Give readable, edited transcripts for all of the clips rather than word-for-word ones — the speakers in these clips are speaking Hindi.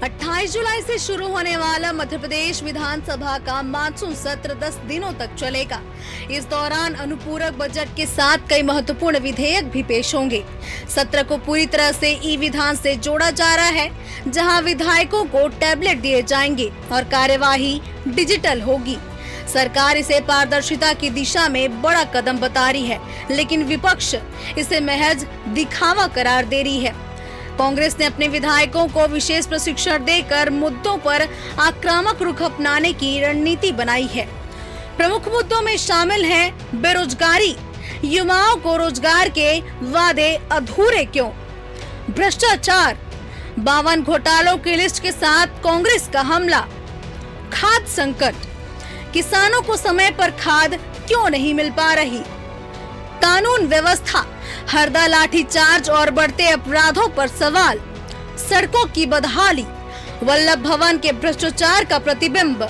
28 जुलाई से शुरू होने वाला मध्य प्रदेश विधानसभा का मानसून सत्र 10 दिनों तक चलेगा। इस दौरान अनुपूरक बजट के साथ कई महत्वपूर्ण विधेयक भी पेश होंगे। सत्र को पूरी तरह से ई विधान से जोड़ा जा रहा है, जहां विधायकों को टैबलेट दिए जाएंगे और कार्यवाही डिजिटल होगी। सरकार इसे पारदर्शिता की दिशा में बड़ा कदम बता रही है, लेकिन विपक्ष इसे महज दिखावा करार दे रही है। कांग्रेस ने अपने विधायकों को विशेष प्रशिक्षण देकर मुद्दों पर आक्रामक रुख अपनाने की रणनीति बनाई है। प्रमुख मुद्दों में शामिल है बेरोजगारी, युवाओं को रोजगार के वादे अधूरे क्यों, भ्रष्टाचार, 52 घोटालों की लिस्ट के साथ कांग्रेस का हमला, खाद संकट, किसानों को समय पर खाद क्यों नहीं मिल पा रही, कानून व्यवस्था, हरदा लाठीचार्ज और बढ़ते अपराधों पर सवाल, सड़कों की बदहाली, वल्लभ भवन के भ्रष्टाचार का प्रतिबिंब,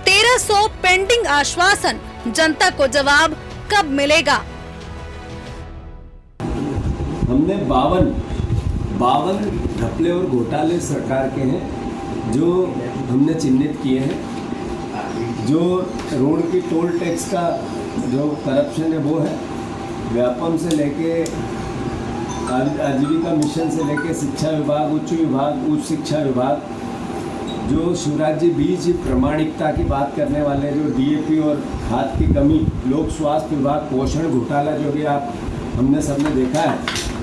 1300 पेंडिंग आश्वासन, जनता को जवाब कब मिलेगा। हमने 52 घपले और घोटाले सरकार के हैं जो हमने चिन्हित किए हैं। जो रोड की टोल टैक्स का जो करप्शन है वो है, व्यापम से लेके आजीविका मिशन से लेके शिक्षा विभाग, उच्च शिक्षा विभाग, जो शिवराज जी बीज प्रमाणिकता की बात करने वाले, जो डीएपी और खाद की कमी, लोक स्वास्थ्य विभाग, पोषण घोटाला जो भी हमने सबने देखा है,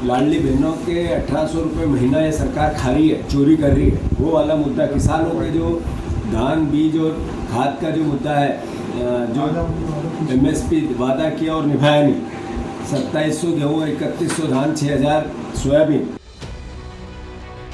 लाडली बहनों के 1800 रुपये महीना ये सरकार खा रही है, चोरी कर रही है, वो वाला मुद्दा, किसानों के जो धान बीज और खाद का जो मुद्दा है, जो MSP वादा किया और निभाया नहीं, 2700 गेहूँ, 3100 धान, 6000 सोयाबीन।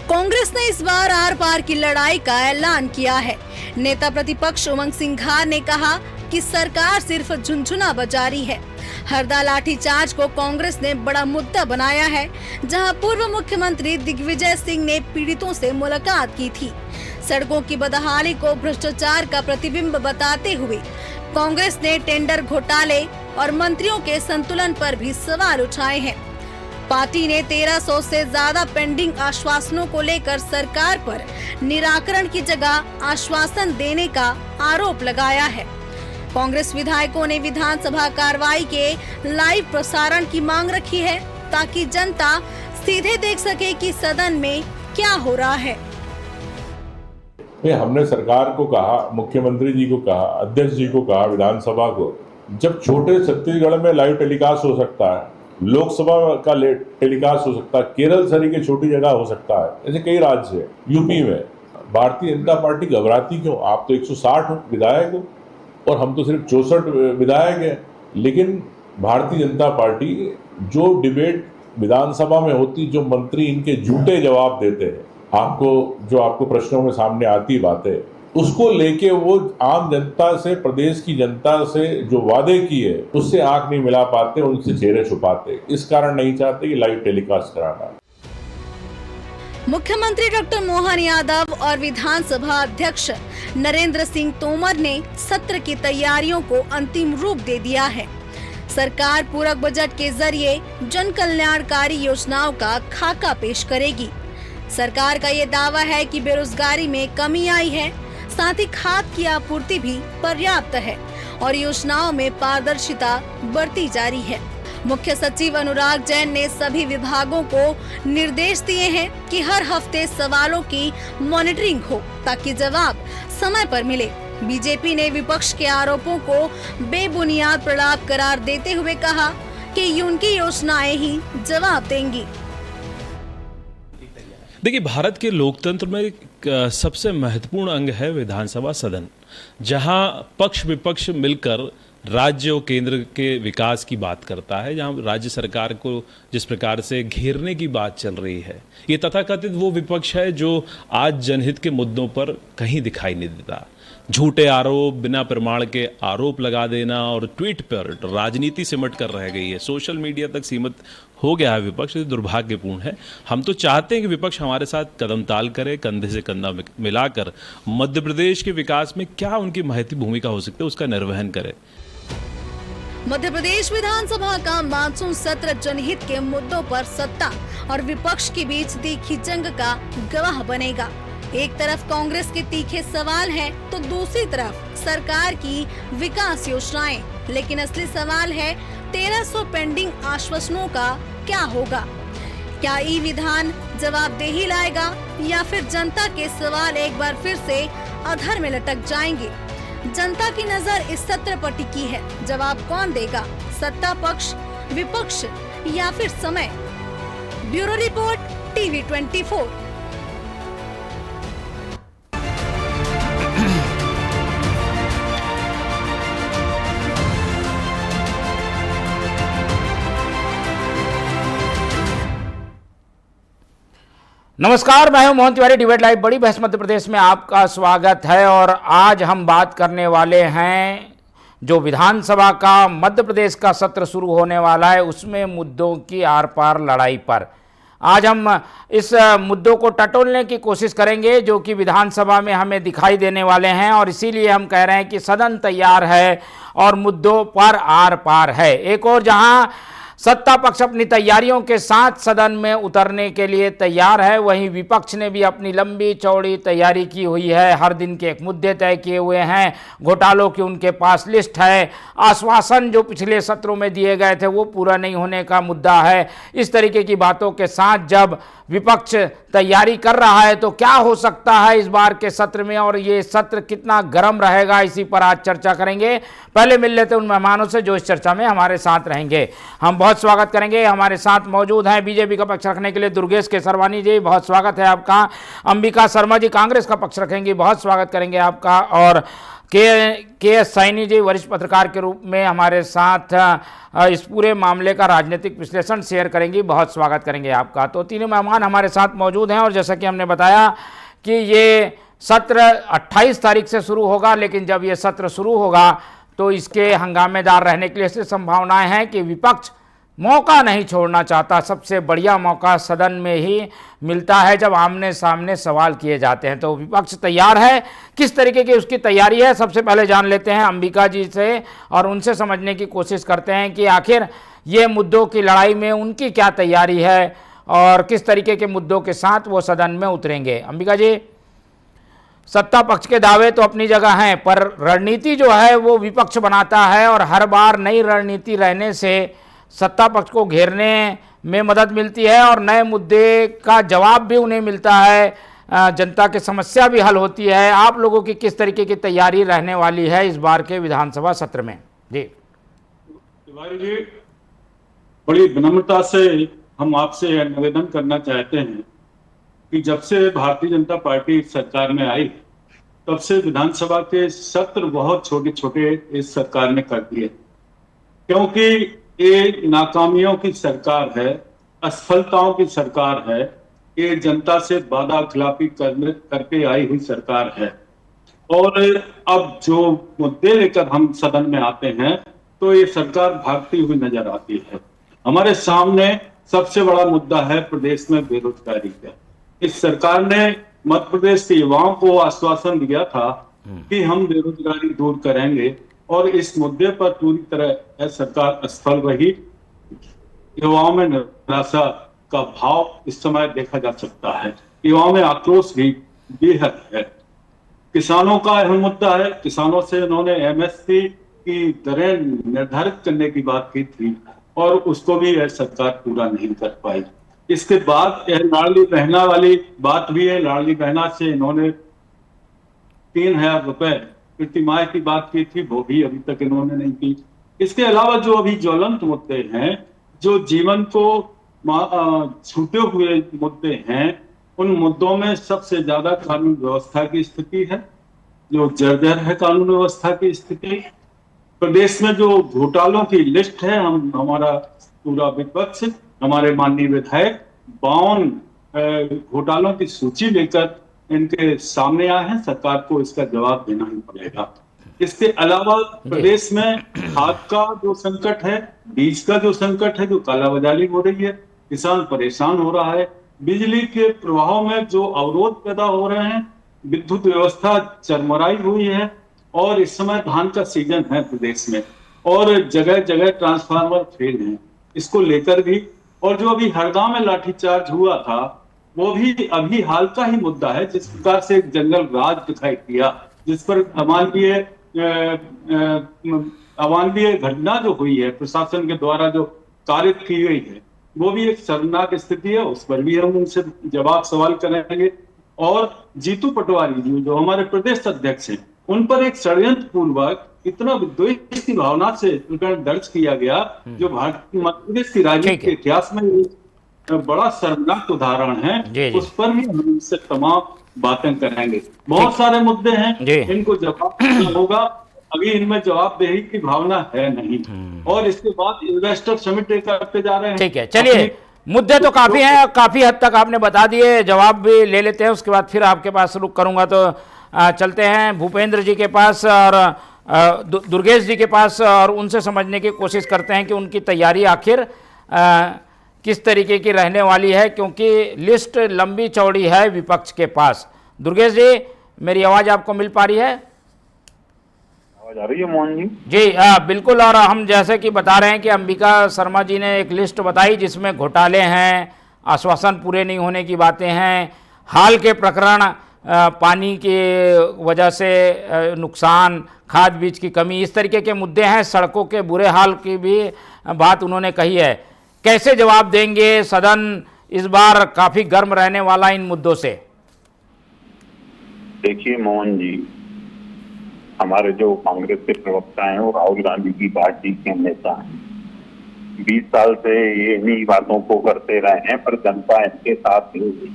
कांग्रेस ने इस बार आर पार की लड़ाई का ऐलान किया है। नेता प्रतिपक्ष उमंग सिंघार ने कहा कि सरकार सिर्फ झुनझुना बजा रही है। हरदा लाठीचार्ज को कांग्रेस ने बड़ा मुद्दा बनाया है, जहां पूर्व मुख्यमंत्री दिग्विजय सिंह ने पीड़ितों से मुलाकात की थी। सड़कों की बदहाली को भ्रष्टाचार का प्रतिबिंब बताते हुए कांग्रेस ने टेंडर घोटाले और मंत्रियों के संतुलन पर भी सवाल उठाए हैं। पार्टी ने 1300 से ज्यादा पेंडिंग आश्वासनों को लेकर सरकार पर निराकरण की जगह आश्वासन देने का आरोप लगाया है। कांग्रेस विधायकों ने विधानसभा कार्रवाई के लाइव प्रसारण की मांग रखी है, ताकि जनता सीधे देख सके कि सदन में क्या हो रहा है। हमने सरकार को कहा, मुख्यमंत्री जी को कहा, अध्यक्ष जी को कहा, विधानसभा को, जब छोटे छत्तीसगढ़ में लाइव टेलीकास्ट हो सकता है, लोकसभा का टेलीकास्ट हो सकता है, केरल सरी के छोटी जगह हो सकता है, ऐसे कई राज्य है, यूपी में, भारतीय जनता पार्टी घबराती क्यों? आप तो 160 विधायक हो और हम तो सिर्फ 64 विधायक हैं। लेकिन भारतीय जनता पार्टी जो डिबेट विधानसभा में होती, जो मंत्री इनके झूठे जवाब देते हैं, आपको प्रश्नों में सामने आती बातें, उसको लेके वो आम जनता से, प्रदेश की जनता से जो वादे किए उससे आंख नहीं मिला पाते, उनसे चेहरे छुपाते, इस कारण नहीं चाहते कि लाइव टेलीकास्ट कराना। मुख्यमंत्री डॉक्टर मोहन यादव और विधानसभा अध्यक्ष नरेंद्र सिंह तोमर ने सत्र की तैयारियों को अंतिम रूप दे दिया है। सरकार पूरक बजट के जरिए जन कल्याणकारी योजनाओं का खाका पेश करेगी। सरकार का ये दावा है कि बेरोजगारी में कमी आई है, साथ ही खाद की आपूर्ति भी पर्याप्त है और योजनाओं में पारदर्शिता बढ़ती जा रही है। मुख्य सचिव अनुराग जैन ने सभी विभागों को निर्देश दिए हैं कि हर हफ्ते सवालों की मॉनिटरिंग हो, ताकि जवाब समय पर मिले। बीजेपी ने विपक्ष के आरोपों को बेबुनियाद प्रलाप करार देते हुए कहा कि उनकी योजनाएं ही जवाब देंगी। देखिए, भारत के लोकतंत्र में सबसे महत्वपूर्ण अंग है विधानसभा सदन, जहां पक्ष विपक्ष मिलकर राज्य और केंद्र के विकास की बात करता है, जहां राज्य सरकार को जिस प्रकार से घेरने की बात चल रही है, ये तथाकथित वो विपक्ष है जो आज जनहित के मुद्दों पर कहीं दिखाई नहीं देता। झूठे आरोप, बिना प्रमाण के आरोप लगा देना और ट्वीट पर राजनीति सिमट कर रह गई है, सोशल मीडिया तक सीमित हो गया है विपक्ष। ये दुर्भाग्यपूर्ण है। हम तो चाहते हैं कि विपक्ष हमारे साथ कदम ताल करे, कंधे से कंधा मिलाकर मध्य प्रदेश के विकास में क्या उनकी महत्वपूर्ण भूमिका हो सकती है उसका निर्वहन करे। मध्य प्रदेश विधानसभा का मानसून सत्र जनहित के मुद्दों पर सत्ता और विपक्ष के बीच तीखी जंग का गवाह बनेगा। एक तरफ कांग्रेस के तीखे सवाल हैं, तो दूसरी तरफ सरकार की विकास योजनाएं। लेकिन असली सवाल है 1300 पेंडिंग आश्वासनों का क्या होगा? क्या ई विधान जवाबदेही लाएगा या फिर जनता के सवाल एक बार फिर से अधर में लटक जाएंगे? जनता की नजर इस सत्र पर टिकी है। जवाब कौन देगा? सत्ता पक्ष, विपक्ष या फिर समय? Bureau report, TV 24। नमस्कार, मैं हूं मोहन तिवारी। डिबेट लाइव बड़ी बहस मध्य प्रदेश में आपका स्वागत है। और आज हम बात करने वाले हैं जो विधानसभा का मध्य प्रदेश का सत्र शुरू होने वाला है उसमें मुद्दों की आर पार लड़ाई पर। आज हम इस मुद्दों को टटोलने की कोशिश करेंगे जो कि विधानसभा में हमें दिखाई देने वाले हैं, और इसीलिए हम कह रहे हैं कि सदन तैयार है और मुद्दों पर आर पार है। एक और जहां सत्ता पक्ष अपनी तैयारियों के साथ सदन में उतरने के लिए तैयार है, वहीं विपक्ष ने भी अपनी लंबी चौड़ी तैयारी की हुई है। हर दिन के एक मुद्दे तय किए हुए हैं, घोटालों की उनके पास लिस्ट है, आश्वासन जो पिछले सत्रों में दिए गए थे वो पूरा नहीं होने का मुद्दा है। इस तरीके की बातों के साथ जब विपक्ष तैयारी कर रहा है तो क्या हो सकता है इस बार के सत्र में, और ये सत्र कितना गर्म रहेगा, इसी पर आज चर्चा करेंगे। पहले मिल लेते हैं उन मेहमानों से जो इस चर्चा में हमारे साथ रहेंगे। हम बहुत स्वागत करेंगे, हमारे साथ मौजूद हैं बीजेपी का पक्ष रखने के लिए दुर्गेश केसरवानी जी, बहुत स्वागत है आपका। अंबिका शर्मा जी कांग्रेस का पक्ष रखेंगे, बहुत स्वागत करेंगे आपका। और के एस सैनी जी वरिष्ठ पत्रकार के रूप में हमारे साथ इस पूरे मामले का राजनीतिक विश्लेषण शेयर करेंगी, बहुत स्वागत करेंगे आपका। तो तीनों मेहमान हमारे साथ मौजूद हैं। और जैसा कि हमने बताया कि ये सत्र 28 तारीख से शुरू होगा, लेकिन जब ये सत्र शुरू होगा तो इसके हंगामेदार रहने के लिए ऐसी संभावनाएं हैं कि विपक्ष मौका नहीं छोड़ना चाहता। सबसे बढ़िया मौका सदन में ही मिलता है जब आमने सामने सवाल किए जाते हैं। तो विपक्ष तैयार है, किस तरीके की उसकी तैयारी है, सबसे पहले जान लेते हैं अंबिका जी से और उनसे समझने की कोशिश करते हैं कि आखिर ये मुद्दों की लड़ाई में उनकी क्या तैयारी है और किस तरीके के मुद्दों के साथ वो सदन में उतरेंगे। अंबिका जी, सत्ता पक्ष के दावे तो अपनी जगह हैं, पर रणनीति जो है वो विपक्ष बनाता है, और हर बार नई रणनीति रहने से सत्ता पक्ष को घेरने में मदद मिलती है और नए मुद्दे का जवाब भी उन्हें मिलता है, जनता की समस्या भी हल होती है। आप लोगों की किस तरीके की तैयारी रहने वाली है इस बार के विधानसभा सत्र में? जी तिवारी जी, बड़ी विनम्रता से हम आपसे निवेदन करना चाहते हैं कि जब से भारतीय जनता पार्टी सरकार में आई तब से विधानसभा के सत्र बहुत छोटे छोटे इस सरकार ने कर दिए, क्योंकि ये नाकामियों की सरकार है, असफलताओं की सरकार है, ये जनता से वादा खिलाफी करके आई हुई सरकार है। और अब जो मुद्दे लेकर हम सदन में आते हैं तो ये सरकार भागती हुई नजर आती है। हमारे सामने सबसे बड़ा मुद्दा है प्रदेश में बेरोजगारी का। इस सरकार ने मध्य प्रदेश के युवाओं को आश्वासन दिया था कि हम बेरोजगारी दूर करेंगे, और इस मुद्दे पर पूरी तरह सरकार असफल रही। युवाओं में निराशा का भाव इस समय देखा जा सकता है, युवाओं में आक्रोश भी बेहद है। किसानों का अहम मुद्दा है, किसानों से उन्होंने एमएसपी की दरें निर्धारित करने की बात की थी और उसको भी यह सरकार पूरा नहीं कर पाई। इसके बाद यह लाडली बहना वाली बात भी है, लाडली बहना से इन्होंने 3000 रुपए प्रतिमाह की बात की थी, वो भी अभी तक इन्होंने नहीं की। इसके अलावा जो अभी ज्वलंत मुद्दे हैं, जो जीवन को छूते हुए मुद्दे हैं, उन मुद्दों में सबसे ज्यादा कानून व्यवस्था की स्थिति है, जो जर्जर है कानून व्यवस्था की स्थिति। प्रदेश में जो घोटालों की लिस्ट है, हमारा पूरा विपक्ष, हमारे माननीय विधायक 52 घोटालों की सूची लेकर इनके सामने आए हैं। सरकार को इसका जवाब देना ही पड़ेगा। इसके अलावा प्रदेश में खाद का जो संकट है, बीज का जो संकट है, जो कालाबाजारी हो रही है, किसान परेशान हो रहा है। बिजली के प्रवाह में जो अवरोध पैदा हो रहे हैं, विद्युत व्यवस्था चरमराई हुई है, और इस समय धान का सीजन है प्रदेश में और जगह जगह ट्रांसफार्मर फेल हैं। इसको लेकर भी, और जो अभी हरदा में लाठीचार्ज हुआ था, वो भी अभी हाल का ही मुद्दा है। जिस प्रकार से एक जंगल राज दिखाई दिया, जिस पर अमानवीय घटना जो हुई है, प्रशासन के द्वारा जो कारित की गई है, वो भी एक शर्मनाक स्थिति है। उस पर भी हम उनसे जवाब सवाल करेंगे। और जीतू पटवारी जी जो हमारे प्रदेश अध्यक्ष हैं, उन पर एक षड्यंत्र पूर्वक इतना विद्वेष की भावना से प्रकरण दर्ज किया गया, जो भारतीय मध्य प्रदेश की राजनीति के इतिहास में बड़ा शर्मनाक उदाहरण है। उस पर भी हम इनसे तमाम बातें करेंगे। बहुत सारे मुद्दे हैं, इनको जवाब देना होगा। अभी इनमें जवाबदेही की भावना है नहीं, और इसके बाद इन्वेस्टर समिट करते जा रहे हैं। ठीक है, चलिए, मुद्दे तो काफी हैं, काफी हद तक आपने बता दिए, जवाब भी ले लेते हैं, उसके बाद फिर आपके पास रुक करूंगा। तो चलते हैं भूपेंद्र जी के पास और दुर्गेश जी के पास, और उनसे समझने की कोशिश करते हैं कि उनकी तैयारी आखिर किस तरीके की रहने वाली है, क्योंकि लिस्ट लंबी चौड़ी है विपक्ष के पास। दुर्गेश जी, मेरी आवाज़ आपको मिल पा रही है? आवाज आ रही है मोहन जी? जी बिल्कुल। और हम जैसे कि बता रहे हैं कि अंबिका शर्मा जी ने एक लिस्ट बताई जिसमें घोटाले हैं, आश्वासन पूरे नहीं होने की बातें हैं, हाल के प्रकरण, पानी की वजह से नुकसान, खाद बीज की कमी, इस तरीके के मुद्दे हैं। सड़कों के बुरे हाल की भी बात उन्होंने कही है। कैसे जवाब देंगे? सदन इस बार काफी गर्म रहने वाला इन मुद्दों से। देखिए मोहन जी, हमारे जो कांग्रेस के प्रवक्ता हैं वो राहुल गांधी की पार्टी के नेता हैं। 20 साल से ये इन्हीं बातों को करते रहे हैं, पर जनता इनके साथ नहीं हुई।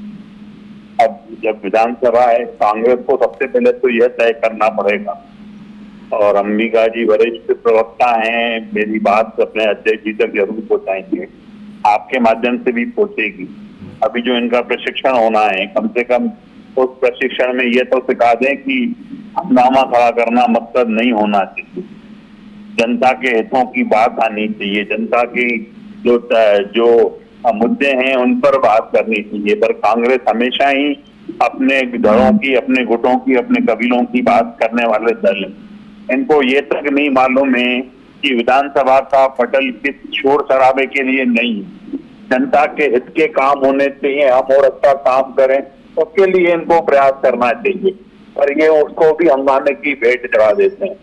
अब जब विधानसभा है, कांग्रेस को सबसे पहले तो यह तय करना पड़ेगा, और अंबिका जी वरिष्ठ प्रवक्ता हैं, मेरी बात अपने अध्यक्ष जी तक जरूर पहुंचाएंगे, आपके माध्यम से भी पहुंचेगी। अभी जो इनका प्रशिक्षण होना है, कम से कम उस प्रशिक्षण में ये तो सिखा दें कि हंगामा खड़ा करना मकसद नहीं होना चाहिए, जनता के हितों की बात आनी चाहिए, जनता की जो मुद्दे हैं उन पर बात करनी चाहिए। पर कांग्रेस हमेशा ही अपने घरों की, अपने गुटों की, अपने कबीलों की बात करने वाले दल हैं। इनको ये तक नहीं मालूम है कि विधानसभा का पटल किस शोर शराबे के लिए नहीं, जनता के हित के काम होने चाहिए, हम और अच्छा काम करें, उसके लिए इनको प्रयास करना चाहिए। पर ये उसको भी हंगामे की भेंट चढ़ा देते हैं।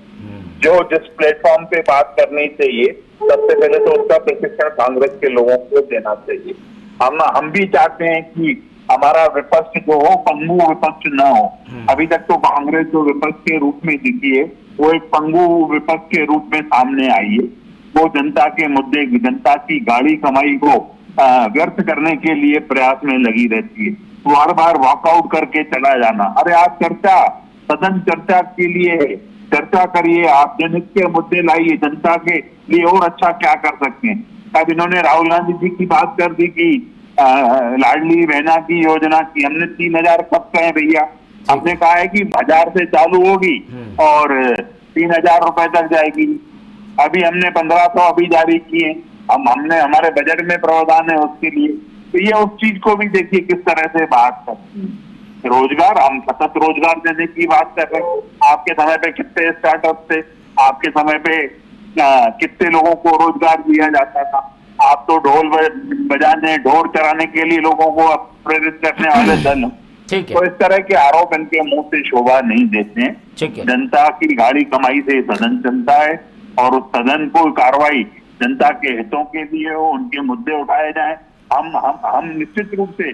जो जिस प्लेटफॉर्म पे बात करनी चाहिए, सबसे पहले तो उसका प्रशिक्षण कांग्रेस के लोगों को देना चाहिए। हम भी चाहते हैं कि हमारा विपक्ष जो हो, पंगु विपक्ष न हो। अभी तक तो कांग्रेस जो विपक्ष के रूप में दिखी है, वो एक पंगु विपक्ष के रूप में सामने आई है। वो जनता के मुद्दे, जनता की गाड़ी कमाई को व्यर्थ करने के लिए प्रयास में लगी रहती है। बार बार वॉकआउट करके चला जाना। अरे आप सदन चर्चा के लिए है, चर्चा करिए, आप जनहित के मुद्दे लाइए, जनता के लिए और अच्छा क्या कर सकते हैं। तब इन्होंने राहुल गांधी जी की बात कर दी कि लाडली बहना की योजना की, हमने 3000 कब कहे भैया, हमने कहा है कि 1000 से चालू होगी और 3000 रुपए तक जाएगी। अभी हमने 1500 अभी जारी किए, हमने हमारे बजट में प्रावधान है उसके लिए। तो ये उस चीज को भी देखिए किस तरह से बात करते हैं। रोजगार, हम सतत रोजगार देने की बात कर रहे हैं। आपके समय पे कितने स्टार्टअप थे, आपके समय पे कितने लोगों को रोजगार दिया जाता था। आप तो ढोल बजाने, ढोल चराने के लिए लोगों को प्रेरित करने वाले दल हैं। तो इस तरह के आरोप इनके मुंह से शोभा नहीं देते हैं। जनता की गाड़ी कमाई से सदन चलता है, और उस सदन को कार्रवाई जनता के हितों के लिए हो, उनके मुद्दे उठाए जाए। हम निश्चित रूप से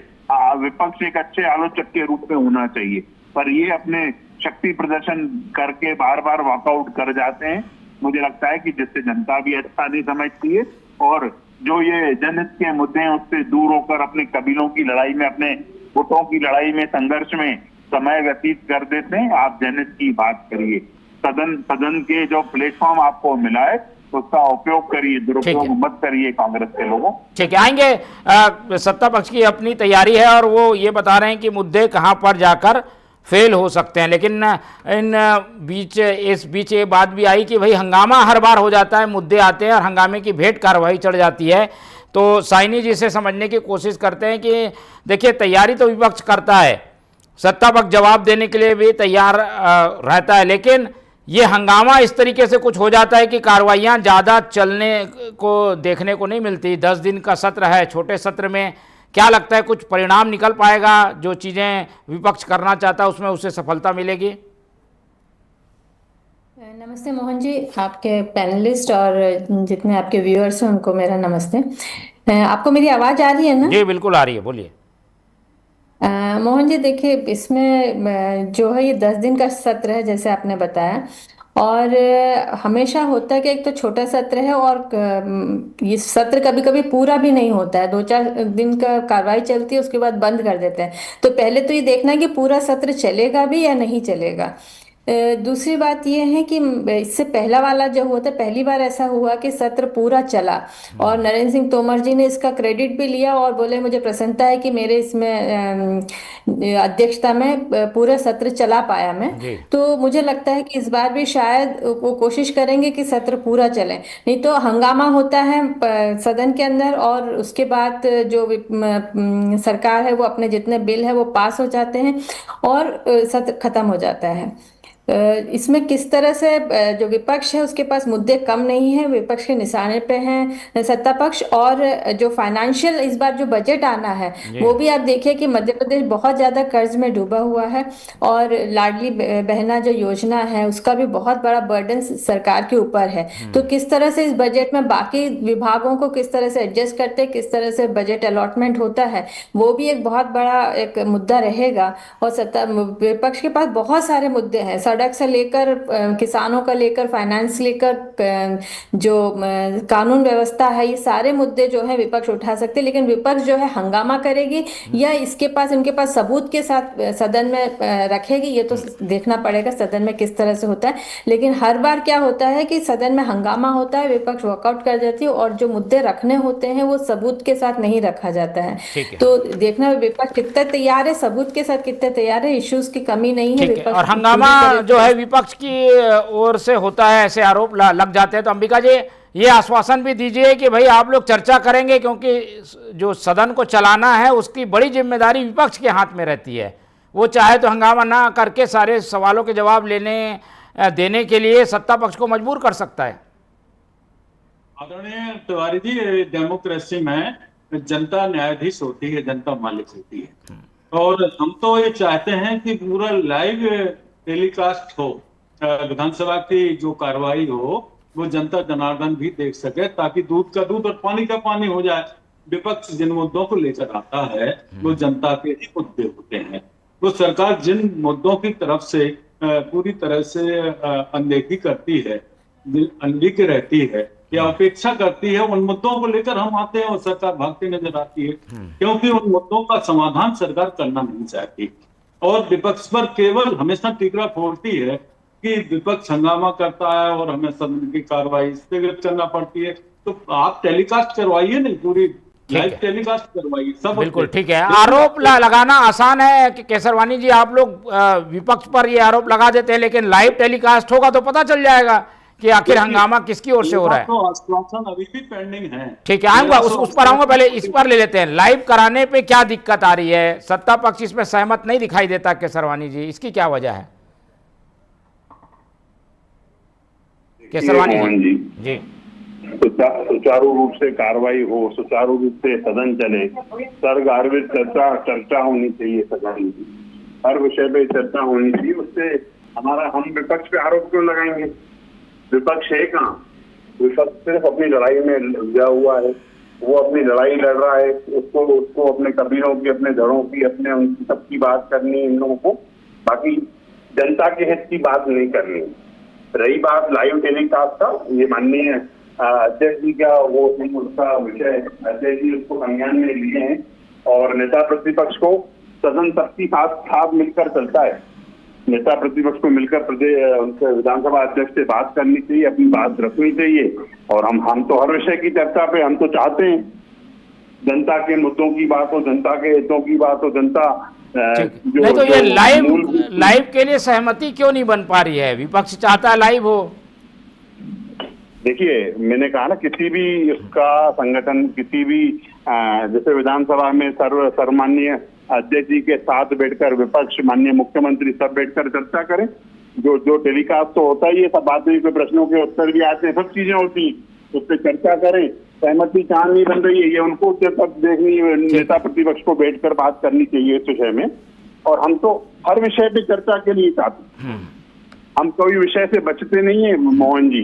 विपक्ष एक अच्छे आलोचक के रूप में होना चाहिए, पर ये अपने शक्ति प्रदर्शन करके बार बार वॉकआउट कर जाते हैं। मुझे लगता है कि जिससे जनता भी अच्छा नहीं समझती है, और जो ये जनहित के मुद्दे हैं उससे दूर होकर अपने कबीलों की लड़ाई में, अपने गुटों की लड़ाई में, संघर्ष में समय व्यतीत कर देते हैं। आप जनहित की बात करिए, सदन के जो प्लेटफॉर्म आपको मिला है उसका उपयोग करिए, दुरुपयोग मत करिए कांग्रेस के लोगों। ठीक है, आएंगे। सत्ता पक्ष की अपनी तैयारी है और वो ये बता रहे हैं कि मुद्दे कहां पर जाकर फेल हो सकते हैं, लेकिन इस बीच ये बात भी आई कि भाई हंगामा हर बार हो जाता है, मुद्दे आते हैं और हंगामे की भेंट कार्रवाई चढ़ जाती है। तो साइनी जी से समझने की कोशिश करते हैं कि देखिए, तैयारी तो विपक्ष करता है, सत्ता पक्ष जवाब देने के लिए भी तैयार रहता है, लेकिन ये हंगामा इस तरीके से कुछ हो जाता है कि कार्रवाइयाँ ज़्यादा चलने को देखने को नहीं मिलती। 10 दिन का सत्र है, छोटे सत्र में क्या लगता है कुछ परिणाम निकल पाएगा? जो चीज़ें विपक्ष करना चाहता है उसमें उसे सफलता मिलेगी? नमस्ते मोहन जी, आपके पैनलिस्ट और जितने आपके व्यूअर्स हैं उनको मेरा नमस्ते। आपको मेरी आवाज़ आ रही है ना? जी बिल्कुल आ रही है, बोलिए। मोहन जी देखिए, इसमें जो है ये 10 दिन का सत्र है जैसे आपने बताया, और हमेशा होता है कि एक तो छोटा सत्र है और ये सत्र कभी कभी पूरा भी नहीं होता है, 2-4 दिन का कार्रवाई चलती है उसके बाद बंद कर देते हैं। तो पहले तो ये देखना है कि पूरा सत्र चलेगा भी या नहीं चलेगा। दूसरी बात यह है कि इससे पहला वाला जो हुआ था, पहली बार ऐसा हुआ कि सत्र पूरा चला और नरेंद्र सिंह तोमर जी ने इसका क्रेडिट भी लिया और बोले मुझे प्रसन्नता है कि मेरे इसमें अध्यक्षता में पूरा सत्र चला पाया मैं। तो मुझे लगता है कि इस बार भी शायद वो कोशिश करेंगे कि सत्र पूरा चले, नहीं तो हंगामा होता है सदन के अंदर और उसके बाद जो सरकार है वो अपने जितने बिल है वो पास हो जाते हैं और सत्र खत्म हो जाता है। इसमें किस तरह से जो विपक्ष है उसके पास मुद्दे कम नहीं है, विपक्ष के निशाने पे हैं सत्ता पक्ष। और जो फाइनेंशियल इस बार जो बजट आना है वो भी आप देखिए कि मध्य प्रदेश बहुत ज्यादा कर्ज में डूबा हुआ है और लाडली बहना जो योजना है उसका भी बहुत बड़ा बर्डन सरकार के ऊपर है। तो किस तरह से इस बजट में बाकी विभागों को किस तरह से एडजस्ट करते हैं, किस तरह से बजट अलॉटमेंट होता है, वो भी एक बहुत बड़ा एक मुद्दा रहेगा। और सत्ता विपक्ष के पास बहुत सारे मुद्दे हैं, सड़क से लेकर किसानों का लेकर फाइनेंस लेकर जो कानून व्यवस्था है, ये सारे मुद्दे जो है विपक्ष उठा सकते हैं। लेकिन विपक्ष जो है हंगामा करेगी या इसके पास इनके पास सबूत के साथ सदन में रखेगी, ये तो देखना पड़ेगा सदन में किस तरह से होता है। लेकिन हर बार क्या होता है कि सदन में हंगामा होता है, विपक्ष वॉकआउट कर जाती है और जो मुद्दे रखने होते हैं वो सबूत के साथ नहीं रखा जाता है। तो देखना विपक्ष कितना तैयार है, सबूत के साथ कितने तैयार है, इश्यूज की कमी नहीं है विपक्ष। और हंगामा जो है विपक्ष की ओर से होता है, ऐसे आरोप लग जाते हैं। तो अंबिका जी ये आश्वासन भी दीजिए कि भाई आप लोग चर्चा करेंगे, क्योंकि जो सदन को चलाना है उसकी बड़ी जिम्मेदारी विपक्ष के हाथ में रहती है। वो चाहे तो हंगामा ना करके सारे सवालों के जवाब देने के लिए सत्ता पक्ष को मजबूर कर सकता है। आदरणीय तिवारी जी, डेमोक्रेसी में जनता न्यायाधीश होती है, जनता मालिक होती है, और हम तो ये चाहते हैं कि पूरा लाइव टेलीकास्ट हो, विधानसभा की जो कार्रवाई हो वो जनता जनार्दन भी देख सके, ताकि दूध का दूध और पानी का पानी हो जाए। विपक्ष जिन मुद्दों को लेकर आता है वो जनता के ही मुद्दे होते हैं। वो सरकार जिन मुद्दों की तरफ से पूरी तरह से अनदेखी करती है, अनदेखी रहती है या अपेक्षा करती है, उन मुद्दों को लेकर हम आते हैं और सरकार भागती नजर आती है, क्योंकि उन मुद्दों का समाधान सरकार करना नहीं चाहती और विपक्ष पर केवल हमेशा टीकरा फोड़ती है कि विपक्ष हंगामा करता है और हमें सदन की कार्रवाई स्थगित करना पड़ती है। तो आप टेलीकास्ट करवाइए, नहीं पूरी लाइव टेलीकास्ट करवाइए सब। बिल्कुल ठीक है। आरोप लगाना आसान है कि केसरवानी जी, आप लोग विपक्ष पर ये आरोप लगा देते हैं, लेकिन लाइव टेलीकास्ट होगा तो पता चल जाएगा कि आखिर हंगामा किसकी ओर से हो रहा है। तो आश्वासन अभी भी पेंडिंग है। ठीक है, आऊंगा उस पर आऊंगा, पहले इस पर ले लेते हैं। लाइव कराने पे क्या दिक्कत आ रही है? सत्ता पक्ष इसमें सहमत नहीं दिखाई देता केसरवानी जी, इसकी क्या वजह है? केसरवानी जी सुचारू रूप से कार्रवाई हो, सुचारू रूप से सदन चले, सर्वगार्भित चर्चा होनी चाहिए सदन की, हर विषय पे चर्चा होनी चाहिए। उससे हम विपक्ष पे आरोप क्यों लगाएंगे? विपक्ष है कहाँ? विपक्ष सिर्फ अपनी लड़ाई में लगा हुआ है, वो अपनी लड़ाई लड़ रहा है, उसको अपने कबीरों की, अपने धड़ों की, अपने उनकी सबकी बात करनी है इन लोगों को, बाकी जनता के हित की बात नहीं करनी। रही बात लाइव टेलीकास्ट का, ये माननीय अध्यक्ष जी का वो उसका विषय, अध्यक्ष जी उसको संज्ञान में लिए हैं और नेता प्रतिपक्ष को सदन सबकी साथ मिलकर चलता है। नेता प्रतिपक्ष को मिलकर उनके विधानसभा अध्यक्ष से बात करनी चाहिए, अपनी बात रखनी चाहिए। और हम तो हर विषय की चर्चा पे हम तो चाहते हैं जनता के मुद्दों की बात हो, जनता के हितों की बात हो, जनता नहीं तो ये लाइव के लिए सहमति क्यों नहीं बन पा रही है? विपक्ष चाहता है लाइव हो। देखिए, मैंने कहा ना, किसी भी उसका संगठन, किसी भी जैसे विधानसभा में सर्वमान्य अध्यक्ष जी के साथ बैठकर विपक्ष, माननीय मुख्यमंत्री सब बैठकर चर्चा करें। जो टेलीकास्ट तो होता ही है, सब बातें, प्रश्नों के उत्तर भी आते हैं, सब चीजें होती हैं, उस पर चर्चा करें सहमति कहाँ नहीं बन रही है, ये उनको तब देखनी, नेता प्रतिपक्ष को बैठकर बात करनी चाहिए इस विषय में। और हम तो हर विषय पे चर्चा के लिए चाहते हैं, हम कोई विषय से बचते नहीं है मोहन जी।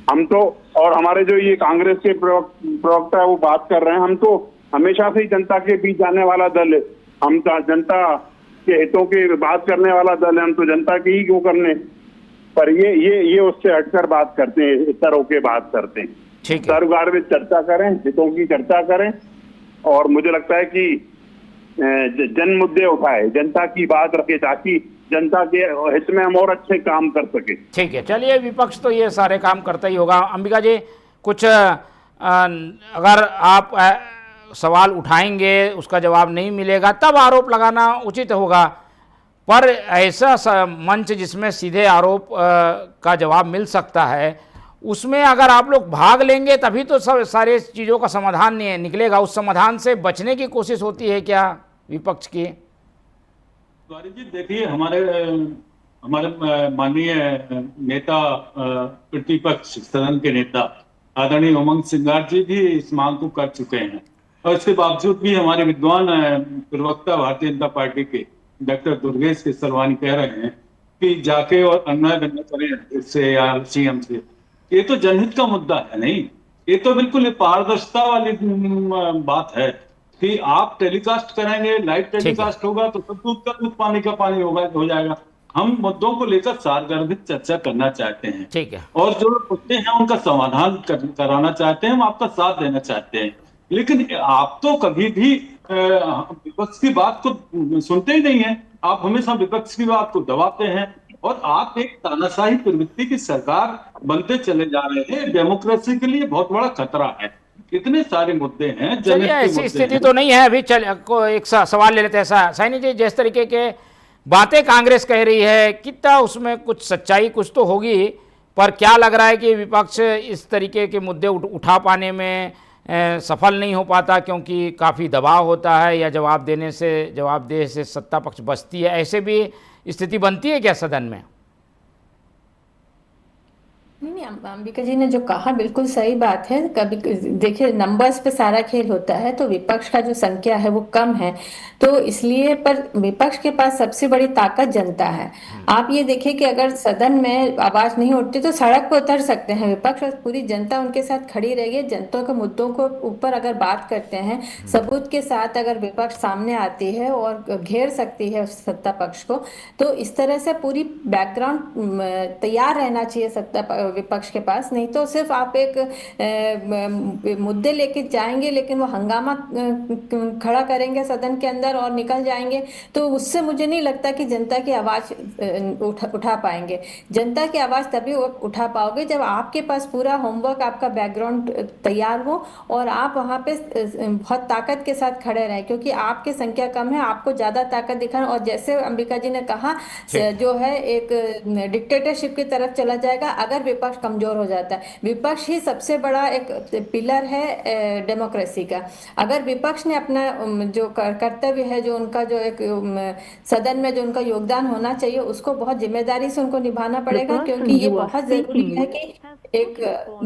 हम तो, और हमारे जो ये कांग्रेस के प्रवक्ता है वो बात कर रहे हैं, हम तो हमेशा से ही जनता के बीच जाने वाला दल है, हम तो जनता के हितों की बात करने वाला दल है, हम तो जनता की ही क्यों करने, पर ये उससे हटकर बात करते हैं, इस तरह के बात करते हैं। सर्वगार में चर्चा करें, हितों की चर्चा करें, और मुझे लगता है कि जन मुद्दे उठाए, जनता की बात रखे, ताकि जनता के हित में हम और अच्छे काम कर सके। ठीक है, चलिए, विपक्ष तो ये सारे काम करता ही होगा। अंबिका जी, कुछ अगर आप सवाल उठाएंगे, उसका जवाब नहीं मिलेगा, तब आरोप लगाना उचित होगा, पर ऐसा मंच जिसमें सीधे आरोप का जवाब मिल सकता है, उसमें अगर आप लोग भाग लेंगे तभी तो सब सारे चीज़ों का समाधान नहीं निकलेगा। उस समाधान से बचने की कोशिश होती है क्या विपक्ष की? तिवारी जी, देखिए, हमारे माननीय नेता प्रतिपक्ष सदन के नेता आदरणीय उमंग सिंगार जी भी इस मांग को कर चुके हैं, और इसके बावजूद भी हमारे विद्वान प्रवक्ता भारतीय जनता पार्टी के डॉक्टर दुर्गेश केसरवानी कह रहे हैं कि जाके और अन्याय करना करें इससे या सीएम से। ये तो जनहित का मुद्दा है नहीं, ये तो बिल्कुल पारदर्शिता वाली बात है कि आप टेलीकास्ट करेंगे, लाइव टेलीकास्ट होगा तो सब दूध का दूध, पानी का पानी हो जाएगा। हम मुद्दों को लेकर सारगर्भित चर्चा करना चाहते हैं, ठीक है, और जो मुद्दे हैं उनका समाधान कराना चाहते हैं, हम आपका साथ देना चाहते हैं। लेकिन आप तो कभी भी विपक्ष की बात को सुनते ही नहीं है, आप हमेशा विपक्ष की बात को दबाते हैं, और आप एक तानाशाही प्रवृत्ति की सरकार बनते चले जा रहे हैं। डेमोक्रेसी के लिए बहुत बड़ा खतरा है, इतने सारे मुद्दे हैं। चलिए, ऐसी स्थिति तो नहीं है अभी। एक सवाल ले लेते हैं साइनी जी, जिस तरीके के बातें कांग्रेस कह रही है, कितना उसमें कुछ सच्चाई कुछ तो होगी, पर क्या लग रहा है कि विपक्ष इस तरीके के मुद्दे उठा पाने में सफल नहीं हो पाता, क्योंकि काफ़ी दबाव होता है, या जवाबदेह से सत्ता पक्ष बचती है? ऐसे भी स्थिति बनती है क्या सदन में? नहीं, अंबिका जी ने जो कहा बिल्कुल सही बात है। कभी देखिए, नंबर्स पे सारा खेल होता है, तो विपक्ष का जो संख्या है वो कम है, तो इसलिए, पर विपक्ष के पास सबसे बड़ी ताकत जनता है। आप ये देखिए कि अगर सदन में आवाज नहीं उठती तो सड़क पर उतर सकते हैं विपक्ष, और पूरी जनता उनके साथ खड़ी रहेगी। जनता के मुद्दों को ऊपर अगर बात करते हैं, सबूत के साथ अगर विपक्ष सामने आती है और घेर सकती है सत्ता पक्ष को, तो इस तरह से पूरी बैकग्राउंड तैयार रहना चाहिए सत्ता विपक्ष के पास। नहीं तो सिर्फ आप एक मुद्दे लेके जाएंगे, लेकिन वो हंगामा खड़ा करेंगे सदन के अंदर और निकल जाएंगे, तो उससे मुझे नहीं लगता कि जनता की आवाज उठा पाएंगे। जनता की आवाज तभी उठा पाओगे जब आपके पास पूरा होमवर्क, आपका बैकग्राउंड तैयार हो, और आप वहां पे बहुत ताकत के साथ खड़े रहें, क्योंकि आपकी संख्या कम है, आपको ज्यादा ताकत दिखाना। और जैसे अंबिका जी ने कहा, जो है एक डिक्टेटरशिप की तरफ चला जाएगा अगर विपक्ष कमजोर हो जाता है। विपक्ष ही सबसे बड़ा एक पिलर है डेमोक्रेसी का। अगर विपक्ष ने अपना जो कर्तव्य है, जो उनका जो एक सदन में जो उनका योगदान होना चाहिए, उसको बहुत जिम्मेदारी से उनको निभाना पड़ेगा, क्योंकि ये बहुत जरूरी है कि एक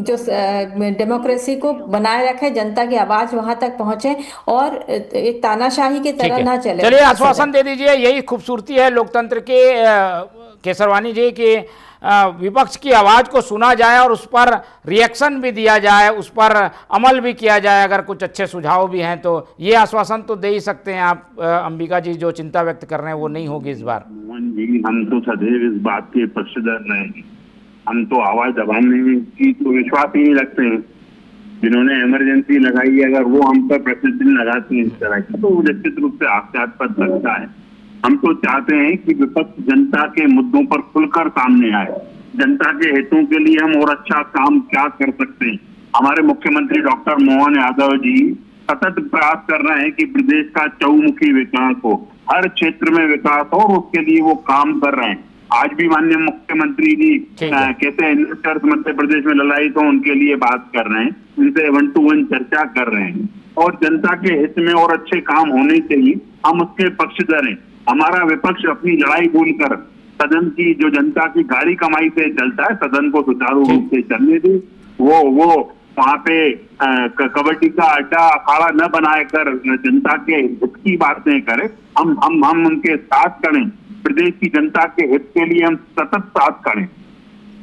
जो डेमोक्रेसी को बनाए रखे, जनता की आवाज वहां तक पहुंचे और एक तानाशाही की तरह ना चले। चलिए, आश्वासन दे दीजिए, यही खूबसूरती है लोकतंत्र के केसरवानी जी की, विपक्ष की आवाज़ को सुना जाए और उस पर रिएक्शन भी दिया जाए, उस पर अमल भी किया जाए, अगर कुछ अच्छे सुझाव भी हैं तो। ये आश्वासन तो दे ही सकते हैं आप अंबिका जी, जो चिंता व्यक्त कर रहे हैं वो नहीं होगी इस बार। मोहन जी, हम तो सदैव इस बात के पक्षधर रहे हैं, हम तो आवाज दबाने की तो विश्वास ही नहीं रखते हैं। जिन्होंने इमरजेंसी लगाई है, अगर वो हम पर प्रश्न लगाते हैं इस तरह की, तो निश्चित रूप से आक्षेपास्पद लगता है। हम तो चाहते हैं कि विपक्ष जनता के मुद्दों पर खुलकर सामने आए, जनता के हितों के लिए हम और अच्छा काम क्या कर सकते हैं। हमारे मुख्यमंत्री डॉक्टर मोहन यादव जी सतत प्रयास कर रहे हैं कि प्रदेश का चहुमुखी विकास हो, हर क्षेत्र में विकास हो, और उसके लिए वो काम कर रहे हैं। आज भी माननीय मुख्यमंत्री जी कहते हैं इन्वेस्टर्स मध्य प्रदेश में ललायित हो, उनके लिए बात कर रहे हैं, उनसे 1-to-1 चर्चा कर रहे हैं, और जनता के हित में और अच्छे काम होने चाहिए, हम उसके पक्षधर हैं। हमारा विपक्ष अपनी लड़ाई भूलकर सदन की जो जनता की गाड़ी कमाई से चलता है, सदन को सुचारू रूप से चलने दे। वो वहां पे कबड्डी का अड्डा अखाड़ा न बनाकर जनता के हित की बातें करें। हम उनके साथ खड़े, प्रदेश की जनता के हित के लिए हम सतत साथ खड़े।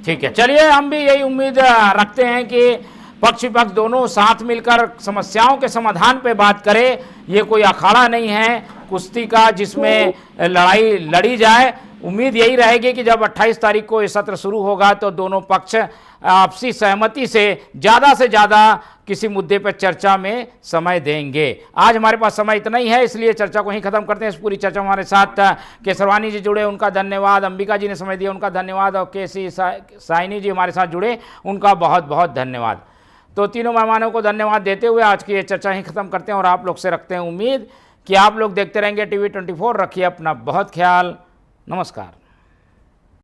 ठीक है, चलिए हम भी यही उम्मीद रखते हैं कि पक्ष विपक्ष दोनों साथ मिलकर समस्याओं के समाधान पे बात करें। ये कोई अखाड़ा नहीं है कुश्ती का जिसमें लड़ाई लड़ी जाए। उम्मीद यही रहेगी कि जब 28 तारीख को ये सत्र शुरू होगा तो दोनों पक्ष आपसी सहमति से ज़्यादा किसी मुद्दे पर चर्चा में समय देंगे। आज हमारे पास समय इतना ही है, इसलिए चर्चा को ही खत्म करते हैं। इस पूरी चर्चा में हमारे साथ केसरवानी जी जुड़े, उनका धन्यवाद। अंबिका जी ने समय दिया, उनका धन्यवाद। और केसी साइनी जी हमारे साथ जुड़े, उनका बहुत बहुत धन्यवाद। तो तीनों मेहमानों को धन्यवाद देते हुए आज की ये चर्चा ही खत्म करते हैं और आप लोग से रखते हैं उम्मीद कि आप लोग देखते रहेंगे TV 24। रखिए अपना बहुत ख्याल। नमस्कार।